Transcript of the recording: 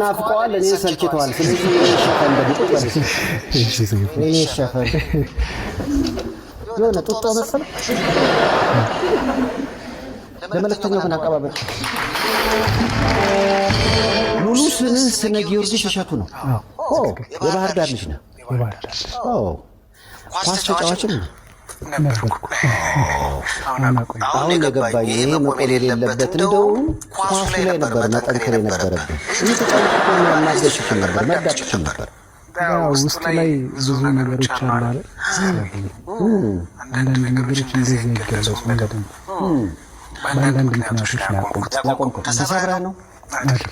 ናፍቀዋል እኔ ሰልችቷል ስለዚህ ሸፈን እንደምጥጥ እኔ ሸፈን የሆነ ጡጦ መሰለ ለመለክተኛው ግን አቀባበል ሙሉ ስነ ጊዮርጊስ እሸቱ ነው የባህር ዳር ልጅ ነው ኳስ ተጫዋችም ነው አሁን የገባኝ ይሄ መቆም የሌለበት እንደው ኳሱ ላይ ነበር መጠንከር የነበረብን ይህ ተጫዋች ማገዝ ይችል ነበር መርዳት ይችል ነበር ውስጥ ላይ ብዙ ነገሮች አሉ አይደል አንዳንድ ነገሮች እንደዚህ ይገለጹ ማለት ነው በአንዳንድ ምክንያቶች ያቆምኩት ተሰብራ ነው አይደል